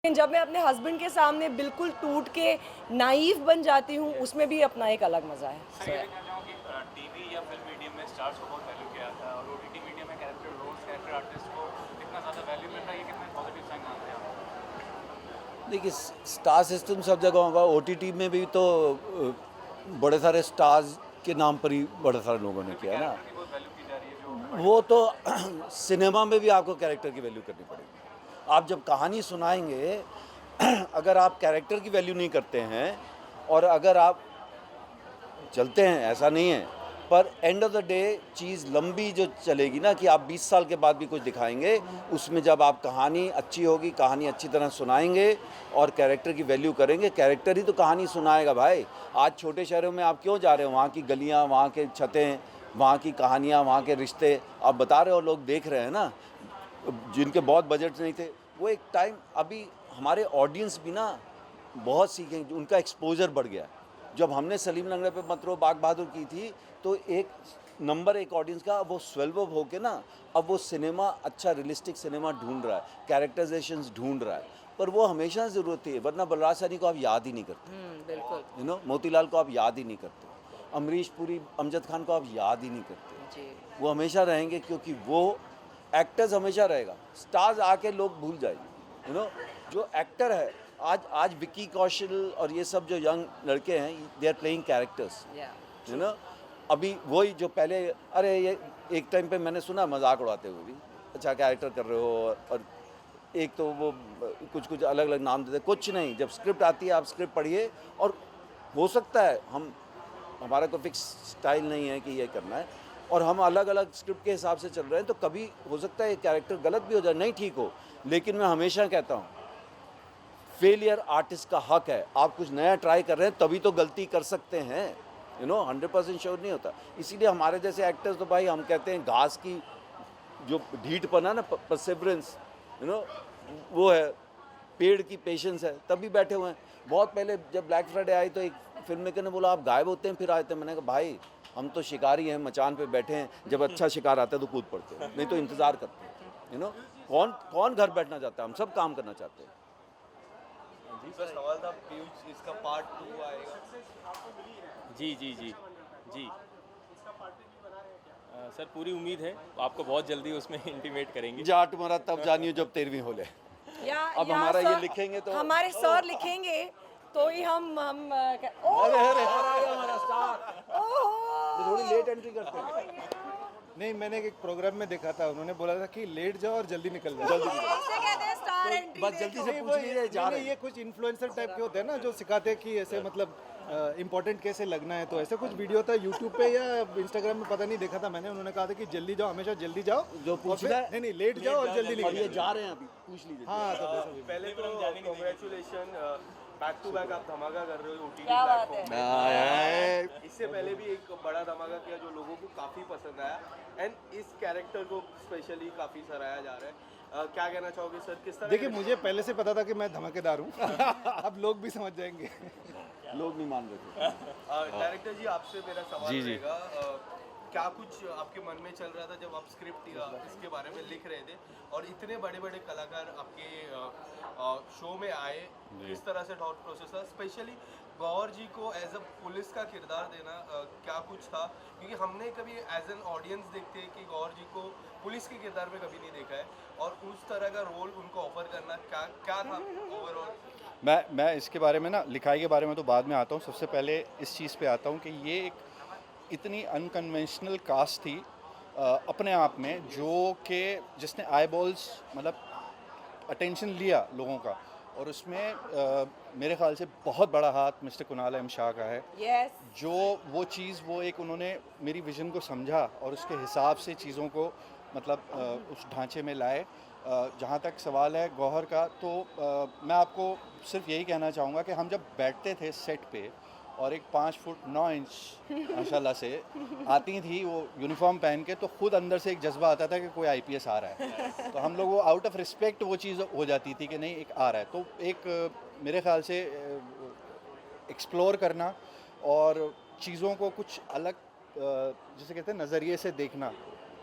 लेकिन जब मैं अपने हस्बैंड के सामने बिल्कुल टूट के नाइव बन जाती हूँ, उसमें भी अपना एक अलग मज़ा है। सर ये कहना चाहूँ कि टीवी या फिल्म मीडियम में स्टार्स को बहुत वैल्यू किया जाता है और ओटीटी मीडियम में कैरेक्टर रोल्स कैरेक्टर आर्टिस्ट को इतना ज़्यादा वैल्यू मिल रहा है, ये कितने पॉजिटिव साइन मानते हैं आप? देखिए, स्टार सिस्टम सब जगह होगा। ओटीटी में भी तो बड़े सारे स्टार्स के नाम पर ही बड़े सारे लोगों ने किया ना। कैरेक्टर की बहुत वैल्यू की जा रही है जो वो तो सिनेमा में भी आपको कैरेक्टर की वैल्यू करनी पड़ेगी। आप जब कहानी सुनाएंगे अगर आप कैरेक्टर की वैल्यू नहीं करते हैं और अगर आप चलते हैं, ऐसा नहीं है, पर एंड ऑफ द डे चीज़ लंबी जो चलेगी ना कि आप 20 साल के बाद भी कुछ दिखाएंगे, उसमें जब आप कहानी अच्छी होगी, कहानी अच्छी तरह सुनाएंगे और कैरेक्टर की वैल्यू करेंगे, कैरेक्टर ही तो कहानी सुनाएगा भाई। आज छोटे शहरों में आप क्यों जा रहे हो? वहाँ की गलियाँ, वहाँ के छतें, वहाँ की कहानियाँ, वहाँ के रिश्ते आप बता रहे हो, लोग देख रहे हैं ना। जिनके बहुत बजट नहीं थे, वो एक टाइम, अभी हमारे ऑडियंस भी ना बहुत सीखें, उनका एक्सपोजर बढ़ गया। जब हमने सलीम लंगड़े पे मत रो बाग बहादुर की थी तो एक नंबर एक ऑडियंस का, अब वो स्वेल्व अप होके ना, अब वो सिनेमा अच्छा रियलिस्टिक सिनेमा ढूंढ रहा है, कैरेक्टराइजेशंस ढूंढ रहा है। पर वो हमेशा ज़रूरत थी, वरना बलराज साहनी को आप याद ही नहीं करते, बिल्कुल। मोतीलाल को आप याद ही नहीं करते, अमरीश पुरी, अमजद खान को आप याद ही नहीं करते। जी। वो हमेशा रहेंगे क्योंकि वो एक्टर्स हमेशा रहेगा। स्टार्स आके लोग भूल जाएंगे, जो एक्टर है। आज आज विक्की कौशल और ये सब जो यंग लड़के हैं, they are playing characters, you know. अभी वही जो पहले, अरे ये एक टाइम पे मैंने सुना मजाक उड़ाते हुए भी, अच्छा कैरेक्टर कर रहे हो, और एक तो वो कुछ कुछ अलग अलग नाम देते, कुछ नहीं। जब स्क्रिप्ट आती है आप स्क्रिप्ट पढ़िए, और हो सकता है हमारा कोई फिक्स स्टाइल नहीं है कि ये करना है, और हम अलग अलग स्क्रिप्ट के हिसाब से चल रहे हैं, तो कभी हो सकता है ये कैरेक्टर गलत भी हो जाए, नहीं ठीक हो। लेकिन मैं हमेशा कहता हूँ, फेलियर आर्टिस्ट का हक है। आप कुछ नया ट्राई कर रहे हैं तभी तो गलती कर सकते हैं, 100% श्योर नहीं होता। इसीलिए हमारे जैसे एक्टर्स तो भाई, हम कहते हैं घास की जो ढीठपना ना, परसिवरेंस, वो है, पेड़ की पेशेंस है, तभी बैठे हुए हैं। बहुत पहले जब ब्लैक फ्राइडे आई तो एक फिल्म मेकर ने बोला आप गायब होते हैं फिर आते हैं। मैंने कहा भाई, हम तो शिकारी हैं, मचान पे बैठे हैं, जब अच्छा शिकार आता है तो कूद पड़ते हैं, नहीं तो इंतज़ार करते हैं। कौन कौन घर बैठना चाहता है? हम सब काम करना चाहते हैं। जी सर, सवाल था पीयूष, इसका पार्ट 2 आएगा? जी जी जी जी सर, पूरी उम्मीद है, आपको बहुत जल्दी उसमें इंटीमेट करेंगे। जाट मरा तब जानियो जब 13वीं हो ले। अब हमारा ये लिखेंगे तो हमारे सर लिखेंगे तो ही हम अरे अरे अरे हमारा स्टार थोड़ी लेट एंट्री करते हैं। नहीं, मैंने एक प्रोग्राम में देखा था, उन्होंने बोला था कि लेट जाओ और जल्दी निकल जाओ। जल्दी ऐसे कहते हैं स्टार एंट्री। बस जल्दी से नहीं, पूछ लीजिए जा रहे ये हैं। कुछ इन्फ्लुएंसर टाइप के होते हैं ना, जो सिखाते हैं कि ऐसे मतलब इम्पोर्टेंट कैसे लगना है। तो ऐसे कुछ वीडियो था यूट्यूब पे या इंस्टाग्राम में, पता नहीं, देखा था मैंने। उन्होंने कहा था कि जल्दी जाओ, हमेशा जल्दी जाओ, जो और पूछना फिर है नहीं लेट जाओ और जल्दी और ये निकल जा जाओ। रहे हैं, अभी पूछ लीजिए। हाँ, तो वैसा पहले तो कॉन्ग्रेचुलेशन, बैक टू बैक आप धमाका कर रहे हो ओटीटी क्या बात है। प्लेटफॉर्म। इससे पहले भी एक बड़ा धमाका किया जो लोगों को काफ़ी पसंद आया, एंड इस कैरेक्टर को स्पेशली काफ़ी सराहा जा रहा है। क्या कहना चाहोगे सर, किस तरह? देखिए, मुझे पहले से पता था कि मैं धमाकेदार हूँ। अब लोग भी समझ जाएंगे। लोग नहीं मान रहे थे। डायरेक्टर जी, आपसे मेरा सवाल जी, जी। रहेगा, क्या कुछ आपके मन में चल रहा था जब आप स्क्रिप्ट इसके बारे में लिख रहे थे, और इतने बड़े बड़े कलाकार आपके शो में आए, किस तरह से थॉट प्रोसेस था? स्पेशली गौहर जी को एज अ पुलिस का किरदार देना, क्या कुछ था? क्योंकि हमने कभी एज एन ऑडियंस देखते हैं कि गौहर जी को पुलिस के किरदार में कभी नहीं देखा है, और उस तरह का रोल उनको ऑफर करना क्या क्या था ओवरऑल? मैं इसके बारे में ना, लिखाई के बारे में तो बाद में आता हूँ। सबसे पहले इस चीज़ पे आता हूँ कि ये एक इतनी अनकन्वेंशनल कास्ट थी अपने आप में, जो कि जिसने आई बॉल्स मतलब अटेंशन लिया लोगों का, और उसमें मेरे ख्याल से बहुत बड़ा हाथ मिस्टर कुणाल एम शाह का है। यस। जो वो चीज़, वो एक उन्होंने मेरी विज़न को समझा और उसके हिसाब से चीज़ों को मतलब उस ढांचे में लाए। जहाँ तक सवाल है गौहर का, तो मैं आपको सिर्फ यही कहना चाहूँगा कि हम जब बैठते थे सेट पे, और एक 5 फुट 9 इंच माशाल्लाह से आती थी वो यूनिफॉर्म पहन के, तो खुद अंदर से एक जज्बा आता था कि कोई आईपीएस आ रहा है। तो हम लोग वो आउट ऑफ रिस्पेक्ट वो चीज़ हो जाती थी कि नहीं, एक आ रहा है। तो एक मेरे ख्याल से एक्सप्लोर करना और चीज़ों को कुछ अलग जिसे कहते हैं नज़रिए से देखना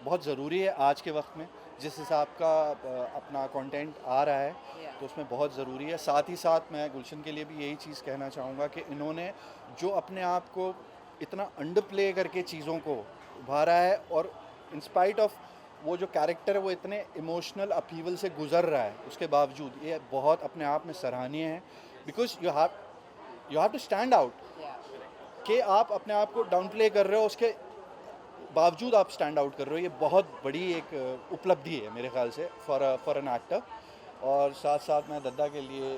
बहुत ज़रूरी है आज के वक्त में। जिस हिसाब का अपना कंटेंट आ रहा है तो उसमें बहुत ज़रूरी है। साथ ही साथ मैं गुलशन के लिए भी यही चीज़ कहना चाहूँगा कि इन्होंने जो अपने आप को इतना अंडर प्ले करके चीज़ों को उभारा है, और इंस्पाइट ऑफ वो जो कैरेक्टर है वो इतने इमोशनल अपीवल से गुजर रहा है, उसके बावजूद ये बहुत अपने आप में सराहनीय है। Because you have to stand out कि आप अपने आप को डाउन प्ले कर रहे हो, उसके बावजूद आप स्टैंड आउट कर रहे हो, ये बहुत बड़ी एक उपलब्धि है मेरे ख्याल से फॉर एन एक्टर। और साथ साथ मैं दद्दा के लिए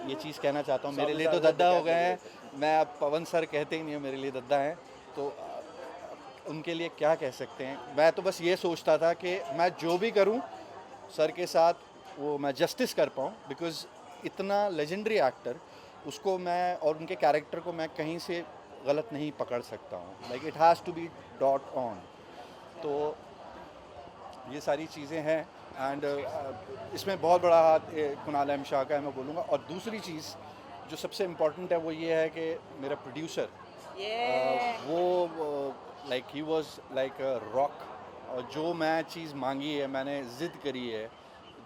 ये चीज़ कहना चाहता हूँ, मेरे लिए तो दद्दा हो गए हैं, मैं अब पवन सर कहते ही नहीं हो, मेरे लिए दद्दा हैं, तो उनके लिए क्या कह सकते हैं। मैं तो बस ये सोचता था कि मैं जो भी करूँ सर के साथ वो मैं जस्टिस कर पाऊँ, बिकॉज़ इतना लेजेंडरी एक्टर, उसको मैं और उनके कैरेक्टर को मैं कहीं से गलत नहीं पकड़ सकता हूँ। Like it has to be dot on. तो ये सारी चीज़ें हैं, एंड इसमें बहुत बड़ा हाथ कुणाल अहमद शाह का है, मैं बोलूँगा। और दूसरी चीज़ जो सबसे इम्पोर्टेंट है वो ये है कि मेरा प्रोड्यूसर वो like he was like a rock, और जो मैं चीज़ मांगी है, मैंने ज़िद करी है,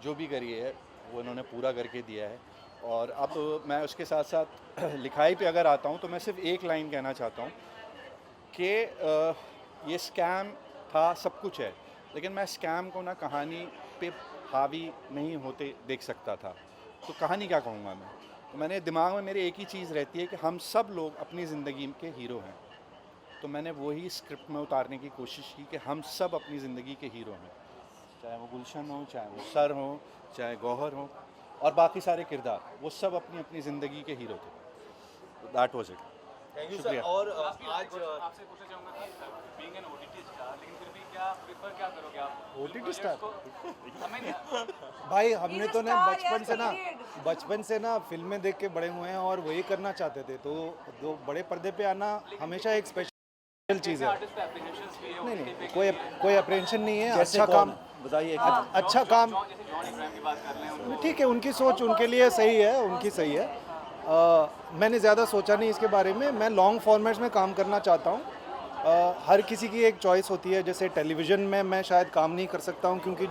जो भी करी है वो इन्होंने पूरा करके दिया है। और अब मैं उसके साथ साथ लिखाई पे अगर आता हूँ तो मैं सिर्फ एक लाइन कहना चाहता हूँ कि ये स्कैम था, सब कुछ है, लेकिन मैं स्कैम को ना कहानी पे हावी नहीं होते देख सकता था। तो कहानी क्या कहूँगा मैं, तो मैंने दिमाग में मेरे एक ही चीज़ रहती है कि हम सब लोग अपनी ज़िंदगी के हीरो हैं। तो मैंने वही स्क्रिप्ट में उतारने की कोशिश की कि हम सब अपनी ज़िंदगी के हीरो हैं, चाहे वो गुलशन हो, चाहे वो सर हो, चाहे गौहर हो, और बाकी सारे किरदार, वो सब अपनी अपनी ज़िंदगी के हीरो थे। That was it. Thank you sir. शुक्रिया। और आज आपसे पूछना चाहूँगा कि बीइंग एन ओटीटी स्टार, लेकिन फिर भी क्या प्रेफर क्या करोगे आप OTT स्टार? हमें भाई हमने तो ना star, बचपन से ना फिल्में देख के बड़े हुए हैं और वही करना चाहते थे, तो दो बड़े पर्दे पे आना हमेशा एक स्पेशल चीज़ है। आर्टिस्ट एप्रिसिएशंस भी है नहीं नहीं, कोई अप्रेंशन नहीं है। जैसे अच्छा कौन? काम, बताइए। अच्छा काम, जैसे जॉन इब्राहिम की बात कर रहे हैं उनको ठीक है, उनकी सोच उनके लिए सही है, उनकी सही है। मैंने ज़्यादा सोचा नहीं इसके बारे में। मैं लॉन्ग फॉर्मेट्स में काम करना चाहता हूँ। हर किसी की एक चॉइस होती है। जैसे टेलीविज़न में मैं शायद काम नहीं कर सकता हूँ, क्योंकि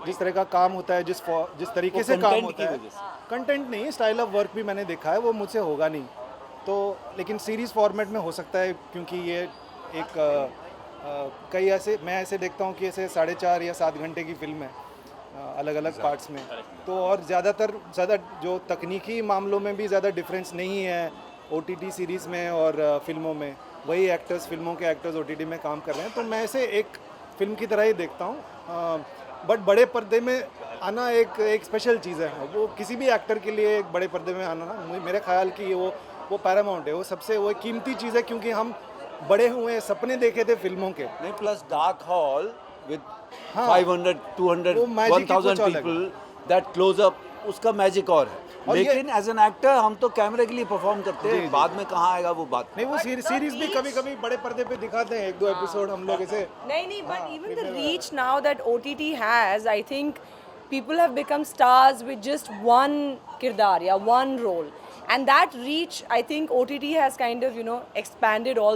जिस तरह का काम होता है, जिस तरीके से काम content होता की है, वजह से। कंटेंट नहीं, स्टाइल ऑफ वर्क भी मैंने देखा है, वो मुझसे होगा नहीं। तो लेकिन सीरीज़ फॉर्मेट में हो सकता है, क्योंकि ये एक कई मैं ऐसे देखता हूँ कि ऐसे 4.5 या 7 घंटे की फिल्म है, अलग अलग पार्ट्स में। तो और ज़्यादा जो तकनीकी मामलों में भी ज़्यादा डिफरेंस नहीं है OTT सीरीज़ में और फिल्मों में। वही एक्टर्स, फिल्मों के एक्टर्स OTT में काम कर रहे हैं, तो मैं इसे एक फ़िल्म की तरह ही देखता हूँ। बट बड़े पर्दे में आना एक स्पेशल चीज़ है। वो किसी भी एक्टर के लिए एक बड़े पर्दे में आना ना, मेरे ख्याल की वो पैरामाउंट है, वो कीमती चीज़ है, क्योंकि हम बड़े हुए सपने देखे थे फिल्मों के। नहीं, प्लस डार्क हॉल विद हाँ, 500 200 वो magic ही कुछ 1000 अलग है। पीपल, दैट क्लोज अप, उसका मैजिक और है। और ये- लेकिन एज एन एक्टर हम तो कैमरे के लिए परफॉर्म करते हैं, बाद में कहाँ आएगा वो बात। नहीं, वो सीरीज भी कभी बड़े पर्दे पे दिखाते हैं, 1-2 एपिसोड हम लोग ऐसे। नहीं, but even the reach now that OTT has, I think people have become stars with just one kirdar, yeah, one role. And that reach, I think OTT has kind of, expanded all